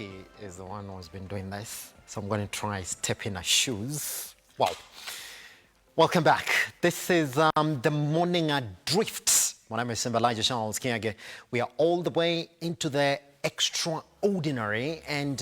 he is the one who's been doing this. So I'm going to try step in her shoes. Wow. Welcome back. This is the Morning Drift. My name is Elijah Charles Kiage. We are all the way into the extraordinary, and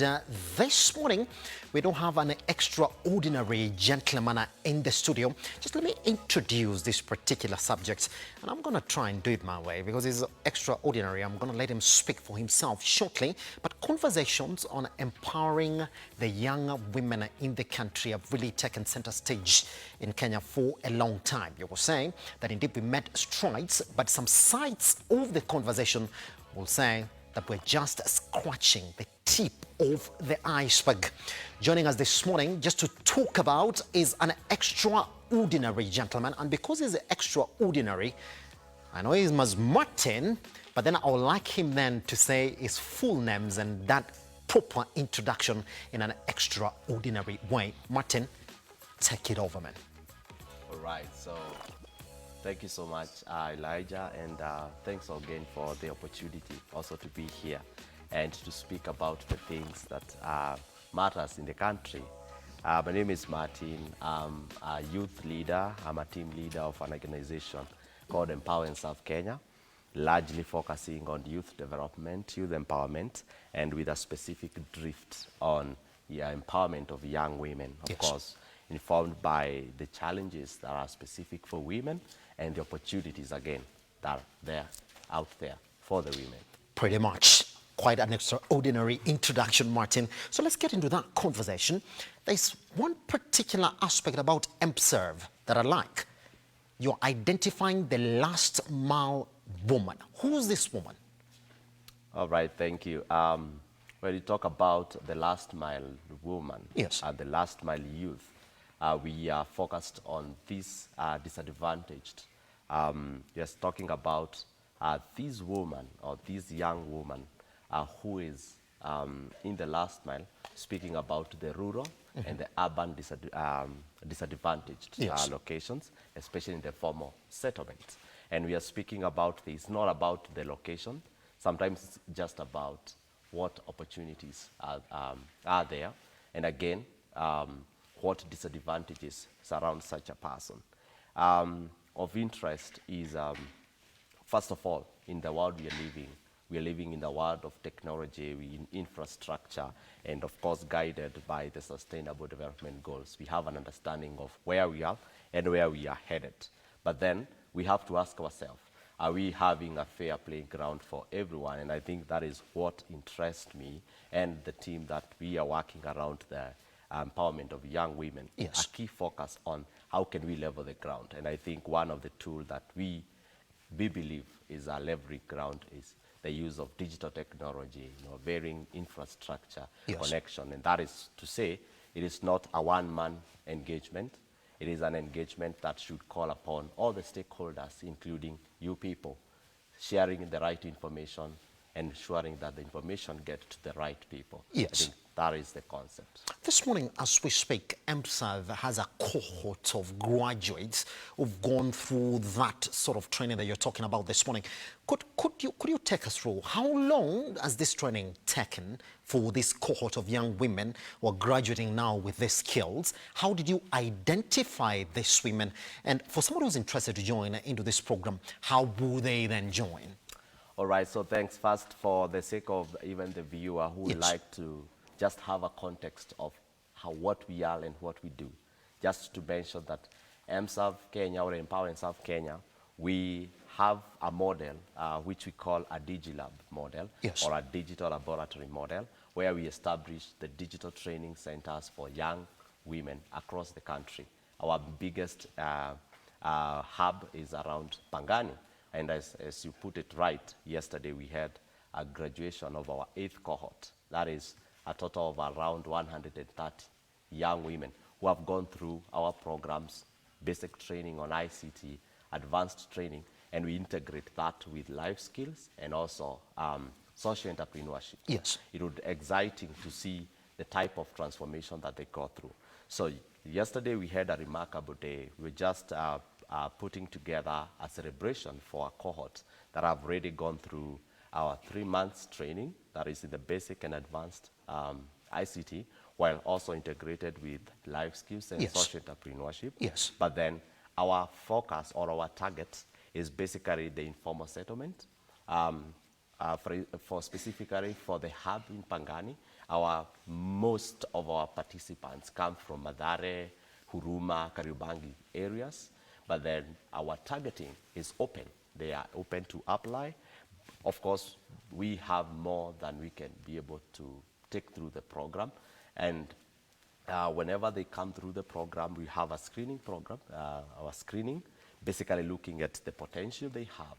this morning we don't have an extraordinary gentleman in the studio. Just let me introduce this particular subject, and I'm going to try and do it my way because it's extraordinary. I'm going to let him speak for himself shortly, but conversations on empowering the young women in the country have really taken center stage in Kenya for a long time. You were saying that indeed we made strides, but some sides of the conversation will say that we're just scratching the tip of the iceberg. Joining us this morning just to talk about is an extraordinary gentleman, and because he's extraordinary, I know his name is Martin, but then I would like him then to say his full names and that proper introduction in an extraordinary way. Martin, take it over, man. All right, so thank you so much, Elijah, and thanks again for the opportunity also to be here and to speak about the things that matters in the country. My name is Martin. I'm a youth leader. I'm a team leader of an organization called EmpServe Kenya, largely focusing on youth development, youth empowerment, and with a specific drift on the empowerment of young women, of course, informed by the challenges that are specific for women and the opportunities, again, that are out there for the women. Pretty much. Quite an extraordinary introduction, Martin. So let's get into that conversation. There's one particular aspect about EmpServe that I like. You're identifying the last mile woman. Who's this woman? All right, thank you. When you talk about the last mile woman and the last mile youth, we are focused on these disadvantaged. Yes, talking about this woman or this young woman who is in the last mile, speaking about the rural and the urban disadvantaged locations, especially in the formal settlements. And we are speaking about this, not about the location. Sometimes it's just about what opportunities are there. And again, what disadvantages surround such a person. Of interest is, first of all, in the world we are living in the world of technology, in infrastructure, and of course guided by the Sustainable Development Goals. We have an understanding of where we are and where we are headed. But then we have to ask ourselves, are we having a fair playing ground for everyone? And I think that is what interests me and the team that we are working around the empowerment of young women. A key focus on how can we level the ground. And I think one of the tools that we believe is a leveling ground is the use of digital technology, varying infrastructure connection. And that is to say, it is not a one-man engagement. It is an engagement that should call upon all the stakeholders, including you people, sharing the right information, ensuring that the information gets to the right people. I think that is the concept. This morning, as we speak, EmpServe has a cohort of graduates who've gone through that sort of training that you're talking about this morning. Could you take us through how long has this training taken for this cohort of young women who are graduating now with these skills? How did you identify these women? And for someone who's interested to join into this program, how will they then join? All right, so thanks first for the sake of even the viewer who would like to just have a context of what we are and what we do. Just to mention that EmpServe Kenya, or EmpServe Kenya, we have a model which we call a DigiLab model, or a digital laboratory model, where we establish the digital training centers for young women across the country. Our biggest hub is around Pangani. And as you put it right, yesterday we had a graduation of our 8th cohort. That is a total of around 130 young women who have gone through our programs, basic training on ICT, advanced training, and we integrate that with life skills and also social entrepreneurship. It would be exciting to see the type of transformation that they go through. So yesterday we had a remarkable day. We just putting together a celebration for a cohort that have already gone through our 3 months training, that is in the basic and advanced ICT, while also integrated with life skills and Yes. social entrepreneurship. Yes. But then our focus or our target is basically the informal settlement. For specifically for the hub in Pangani, most of our participants come from Mathare, Huruma, Kariobangi areas, but then our targeting is open. They are open to apply. Of course, we have more than we can be able to take through the program, and whenever they come through the program, we have a screening program, our screening, basically looking at the potential they have.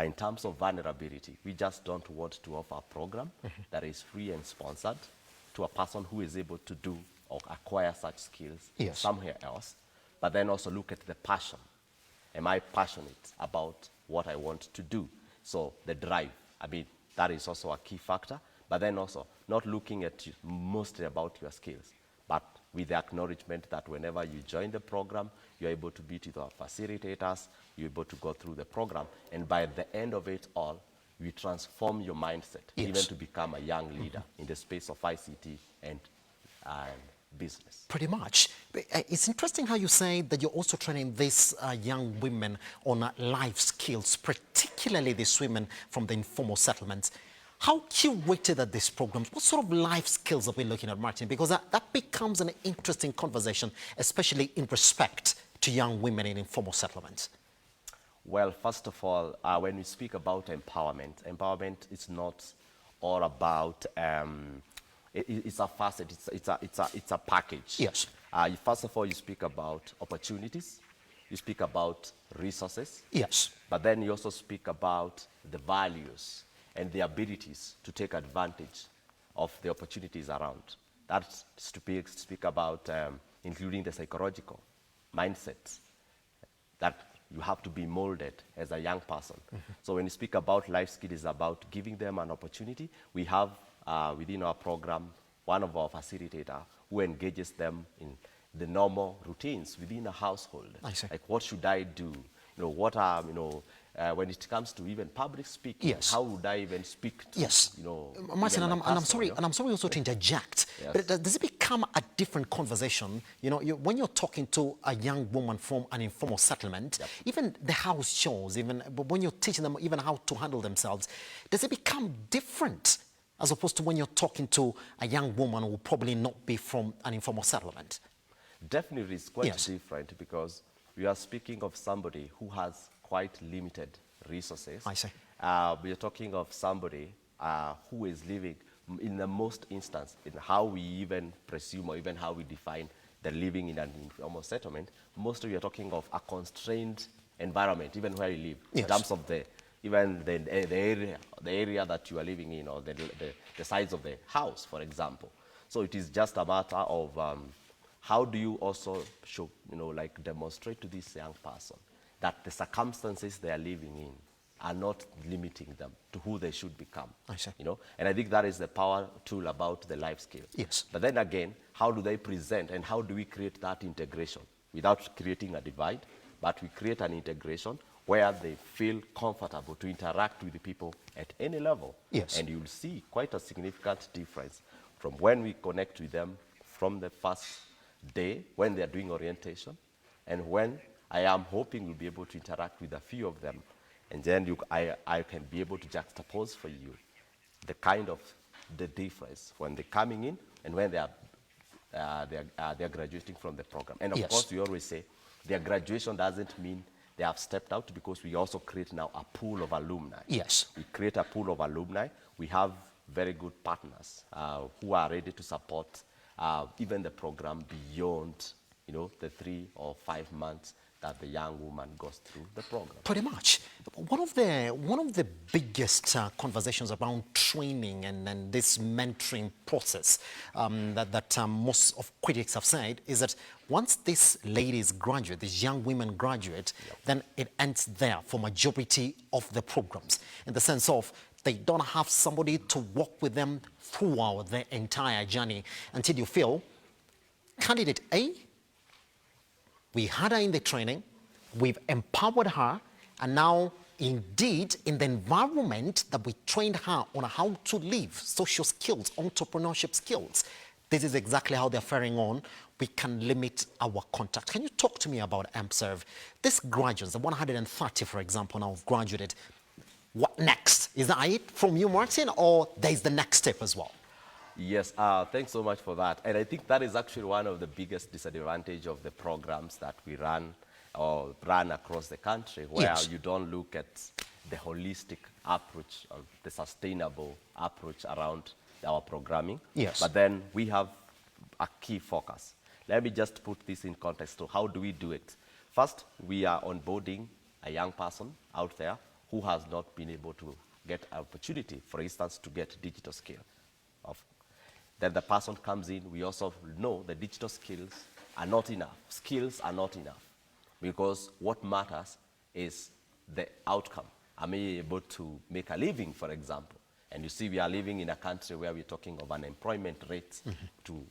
In terms of vulnerability, we just don't want to offer a program that is free and sponsored to a person who is able to do or acquire such skills Yes. somewhere else, but then also look at the passion. Am I passionate about what I want to do? So the drive, I mean, that is also a key factor, but then also not looking at mostly about your skills, but with the acknowledgement that whenever you join the program, you're able to meet with our facilitators, you're able to go through the program, and by the end of it all, we transform your mindset, Yes. even to become a young leader in the space of ICT and business. Pretty much. It's interesting how you say that you're also training these young women on life skills, particularly these women from the informal settlements. How curated are these programs? What sort of life skills are we looking at, Martin? Because that becomes an interesting conversation, especially in respect to young women in informal settlements. Well, first of all, when we speak about empowerment is not all about, it's a facet, it's a package. Yes. First of all, you speak about opportunities, you speak about resources, Yes. but then you also speak about the values and the abilities to take advantage of the opportunities around. That's to speak about including the psychological mindset that you have to be molded as a young person. So when you speak about life skill, it's about giving them an opportunity. We have within our program one of our facilitators who engages them in the normal routines within a household. I see. Like, what should I do? What are, when it comes to even public speaking, Yes. how would I even speak to, Yes. Martin, even and my I'm pastor, sorry, and I'm sorry also to interject, Yes. but does it become a different conversation? When you're talking to a young woman from an informal settlement, Yep. even the house chores, even when you're teaching them even how to handle themselves, does it become different as opposed to when you're talking to a young woman who will probably not be from an informal settlement? Definitely, it's quite Yes. different because we are speaking of somebody who has quite limited resources. I see. We are talking of somebody who is living, in the most instance, in how we even presume or even how we define the living in an informal settlement, mostly we are talking of a constrained environment, even where you live, Yes. in terms of the area that you are living in, or the size of the house, for example. So it is just a matter of how do you also show, demonstrate to this young person that the circumstances they are living in are not limiting them to who they should become. I see. And I think that is the power tool about the life skill. Yes. But then again, how do they present and how do we create that integration without creating a divide, but we create an integration where they feel comfortable to interact with the people at any level. Yes. And you'll see quite a significant difference from when we connect with them from the first day when they are doing orientation, and when I am hoping we'll be able to interact with a few of them, and then I can be able to juxtapose for you the kind of the difference when they're coming in and when they are graduating from the program. And of Yes. course, we always say their graduation doesn't mean they have stepped out, because we also create now a pool of alumni. Yes. We create a pool of alumni. We have very good partners who are ready to support even the program beyond, the 3 or 5 months that the young woman goes through the program. Pretty much. One of the biggest conversations around training and this mentoring process that most of critics have said is that once these ladies graduate, these young women graduate, then it ends there for majority of the programs, in the sense of they don't have somebody to walk with them throughout their entire journey until you feel candidate A, we had her in the training, we've empowered her, and now indeed, in the environment that we trained her on how to live, social skills, entrepreneurship skills, this is exactly how they're faring on. We can limit our contact. Can you talk to me about EmpServe? These graduates, the 130, for example, now have graduated. What next? Is that it from you, Martin, or there's the next step as well? Yes, thanks so much for that. And I think that is actually one of the biggest disadvantage of the programs that we run or run across the country, where Yes. you don't look at the holistic approach, or the sustainable approach around our programming. Yes. But then we have a key focus. Let me just put this in context. So how do we do it? First, we are onboarding a young person out there who has not been able to get an opportunity, for instance, to get digital skill. Then the person comes in, we also know the digital skills are not enough. Skills are not enough, because what matters is the outcome. Am I able to make a living, for example? And you see, we are living in a country where we're talking of unemployment rates to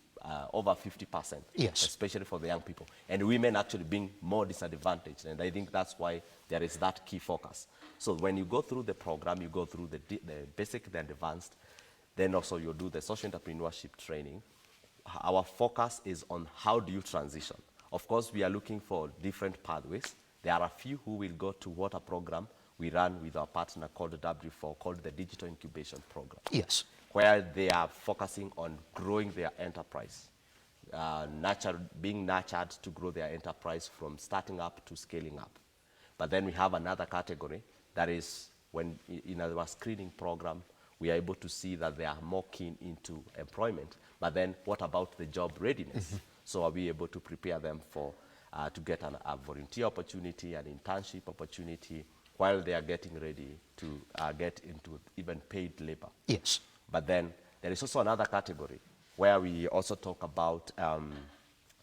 over 50%, Yes. especially for the young people. And women actually being more disadvantaged. And I think that's why there is that key focus. So when you go through the program, you go through the basic, the advanced, then also you'll do the social entrepreneurship training. Our focus is on how do you transition. Of course, we are looking for different pathways. There are a few who will go to what a program we run with our partner called W4, called the Digital Incubation Program. Yes. Where they are focusing on growing their enterprise, being nurtured to grow their enterprise from starting up to scaling up. But then we have another category that is when in our screening program, we are able to see that they are more keen into employment. But then what about the job readiness? So are we able to prepare them for to get a volunteer opportunity, an internship opportunity, while they are getting ready to get into even paid labor? Yes. But then there is also another category where we also talk about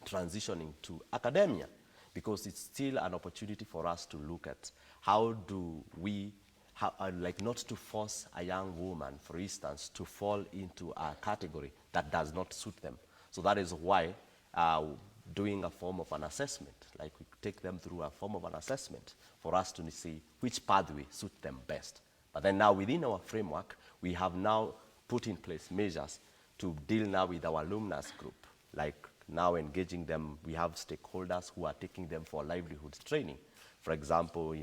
transitioning to academia, because it's still an opportunity for us to look at how do we, like not to force a young woman, for instance, to fall into a category that does not suit them. So that is why doing a form of an assessment, like we take them through a form of an assessment for us to see which pathway suits them best. But then now within our framework, we have now put in place measures to deal now with our alumnus group, like now engaging them. We have stakeholders who are taking them for livelihoods training. For example,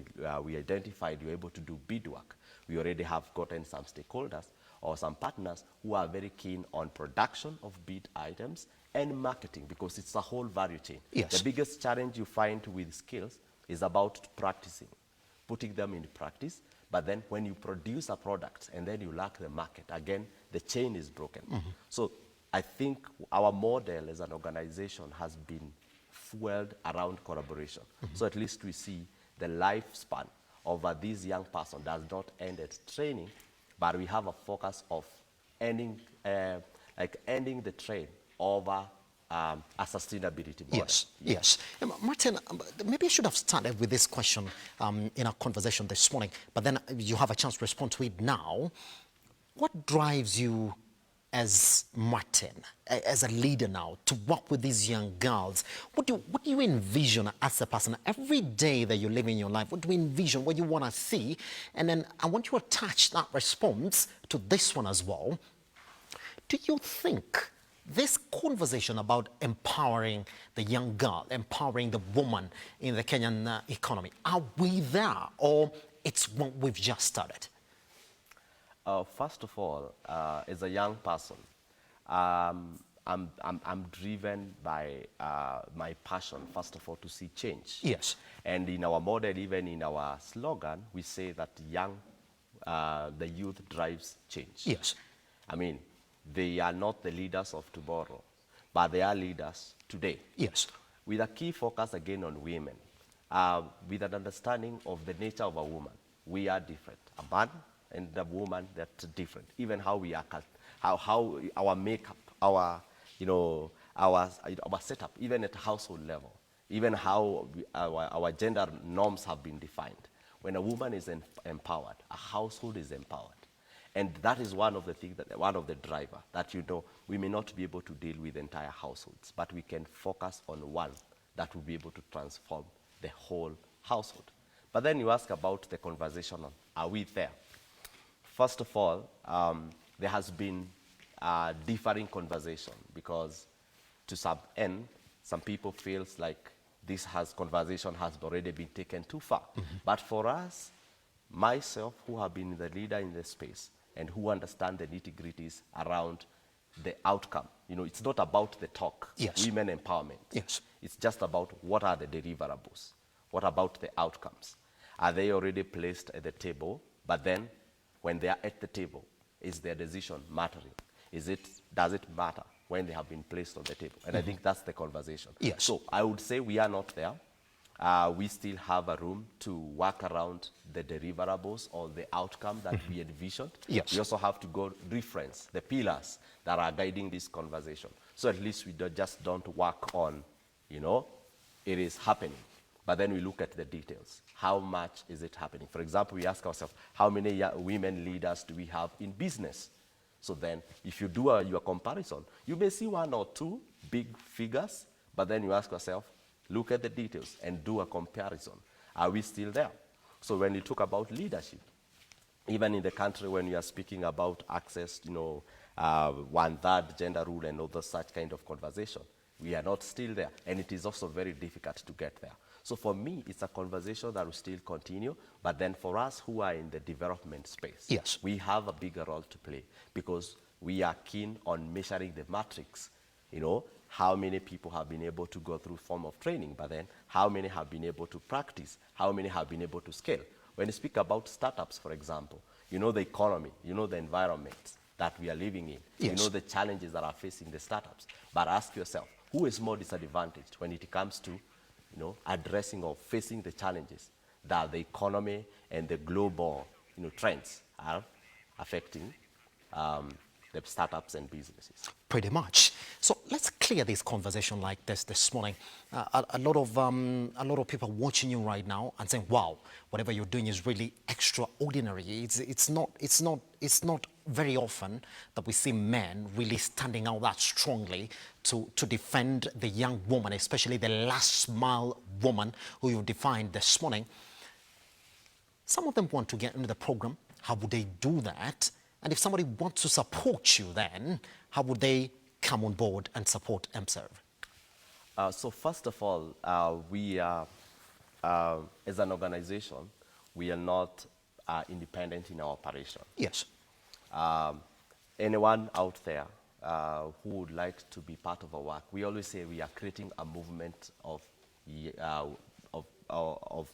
we identified you're able to do beadwork. We already have gotten some stakeholders or some partners who are very keen on production of bead items and marketing, because it's a whole value chain. Yes. The biggest challenge you find with skills is about practicing, putting them in practice. But then when you produce a product and then you lack the market, again, the chain is broken. So I think our model as an organization has been fueled around collaboration. So at least we see the lifespan of this young person does not end at training, but we have a focus of ending the train over a sustainability model. Yes, yes. Martin, maybe I should have started with this question in our conversation this morning, but then you have a chance to respond to it now. What drives you as Martin, as a leader now, to work with these young girls? What do you envision as a person? Every day that you live in your life, what do you envision, what you want to see? And then I want you to attach that response to this one as well. Do you think this conversation about empowering the young girl, empowering the woman in the Kenyan economy, are we there, or it's what we've just started? First of all, as a young person, I'm driven by my passion, first of all, to see change. Yes. And in our model, even in our slogan, we say that the youth drives change. Yes. I mean, they are not the leaders of tomorrow, but they are leaders today. Yes. With a key focus again on women, with an understanding of the nature of a woman. We are different. A man and a woman, that's different. Even how we are, how our makeup, our setup, even at household level, even how our gender norms have been defined. When a woman is empowered, a household is empowered. And that is one of the things, one of the driver that we may not be able to deal with entire households, but we can focus on one that will be able to transform the whole household. But then you ask about the conversation on, are we there? First of all, there has been a differing conversation because to some end, some people feels like conversation has already been taken too far. But for us, myself, who have been the leader in the space and who understand the nitty-gritties around the outcome, it's not about the talk, Yes. women empowerment. Yes. It's just about what are the deliverables? What about the outcomes? Are they already placed at the table? But then, when they are at the table, is their decision mattering? Does it matter when they have been placed on the table? And I think that's the conversation. Yes. So I would say we are not there. We still have a room to work around the deliverables or the outcome that we envisioned. Yes. We also have to go reference the pillars that are guiding this conversation. So at least we just don't work on, it is happening. But then we look at the details. How much is it happening? For example, we ask ourselves, how many women leaders do we have in business? So then, if you do your comparison, you may see one or two big figures, but then you ask yourself, look at the details and do a comparison. Are we still there? So when you talk about leadership, even in the country when you are speaking about access, one-third gender rule and other such kind of conversation, we are not still there. And it is also very difficult to get there. So for me, it's a conversation that will still continue. But then for us who are in the development space, Yes. we have a bigger role to play because we are keen on measuring the matrix. How many people have been able to go through form of training, but then how many have been able to practice, how many have been able to scale. When you speak about startups, for example, the economy, the environment that we are living in, Yes. the challenges that are facing the startups. But ask yourself, who is more disadvantaged when it comes to addressing or facing the challenges that the economy and the global trends are affecting the startups and businesses? Pretty much. So let's clear this conversation like this morning. A lot of people watching you right now and saying, "Wow, whatever you're doing is really extraordinary." It's not very often that we see men really standing out that strongly to defend the young woman, especially the last mile woman who you defined this morning. Some of them want to get into the program. How would they do that? And if somebody wants to support you, then how would they come on board and support EmpServe? So first of all, we are, as an organization, we are not independent in our operation. Yes. Anyone out there who would like to be part of our work, we always say we are creating a movement of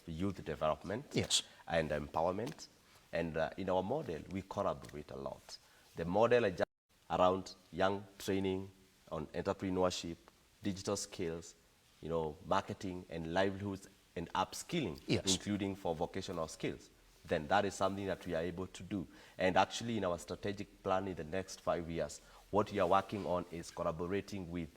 youth development. Yes. And empowerment. And in our model, we collaborate a lot. The model is just around young training on entrepreneurship, digital skills, marketing and livelihoods and upskilling, Yes. including for vocational skills. Then that is something that we are able to do. And actually in our strategic plan in the next 5 years, what we are working on is collaborating with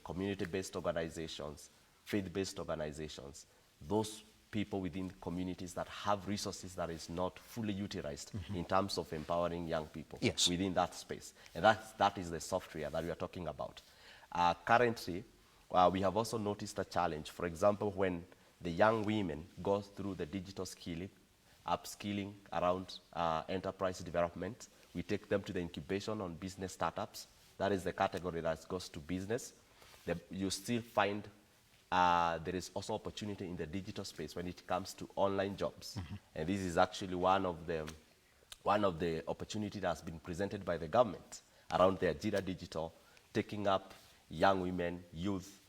community-based organizations, faith-based organizations, those people within communities that have resources that is not fully utilized in terms of empowering young people. Yes. Within that space. And that is the software that we are talking about. Currently, we have also noticed a challenge. For example, when the young women go through the digital skilling, upskilling around enterprise development, we take them to the incubation on business startups. That is the category that goes to business. You still find there is also opportunity in the digital space when it comes to online jobs. And this is actually one of the opportunities that has been presented by the government around the Ajira Digital, taking up young women, youth,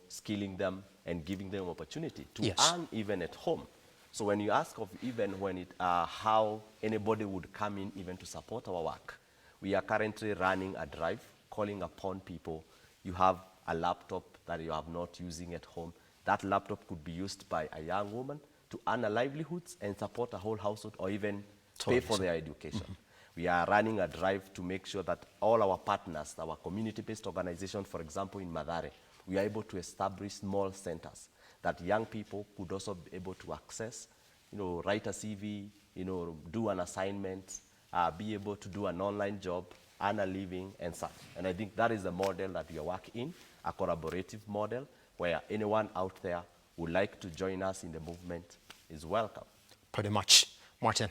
skilling them and giving them opportunity to Yes. earn even at home. So when you ask of even when how anybody would come in even to support our work, we are currently running a drive calling upon people. You have a laptop that you are not using at home. That laptop could be used by a young woman to earn a livelihoods and support a whole household or even pay for their education. We are running a drive to make sure that all our partners, our community-based organization, for example, in Mathare, we are able to establish small centers that young people could also be able to access, write a CV, do an assignment, be able to do an online job, earn a living, and such. And I think that is the model that we are working in, a collaborative model where anyone out there would like to join us in the movement, is welcome. Pretty much. Martin,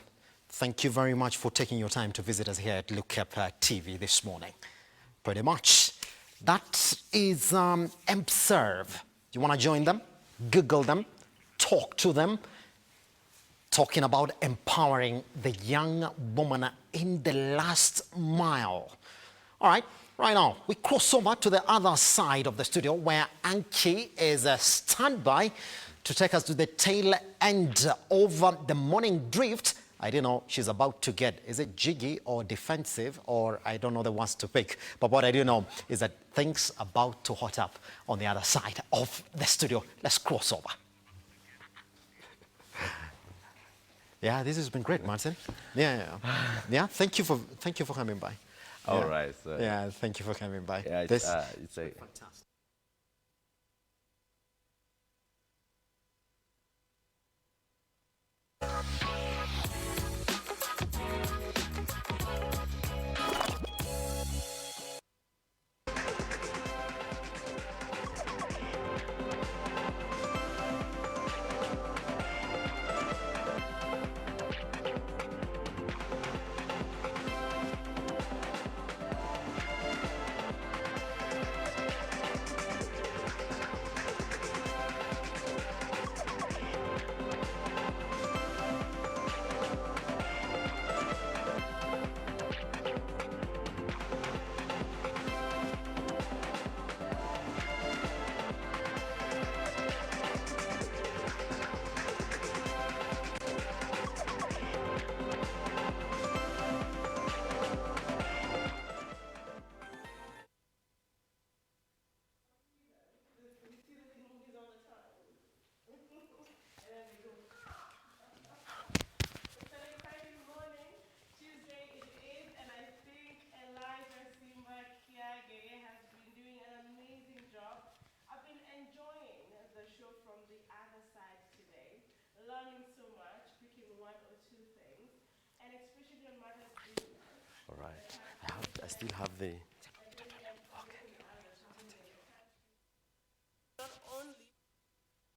thank you very much for taking your time to visit us here at Look Up TV this morning. Pretty much. That is EmpServe. You want to join them? Google them, talk to them, talking about empowering the young woman in the last mile. All right, right now, we cross over to the other side of the studio where Anki is a standby to take us to the tail end of the morning drift. I don't know, she's about to get, is it jiggy or defensive, or I don't know the ones to pick. But what I do know is that things about to hot up on the other side of the studio. Let's cross over. Yeah, this has been great, Martin. Yeah. Thank you for coming by. All right. So Yeah, thank you for coming by. yeah, it's a Fantastic. Learning so much, picking one or two things, and especially on matters business. all right. I still have the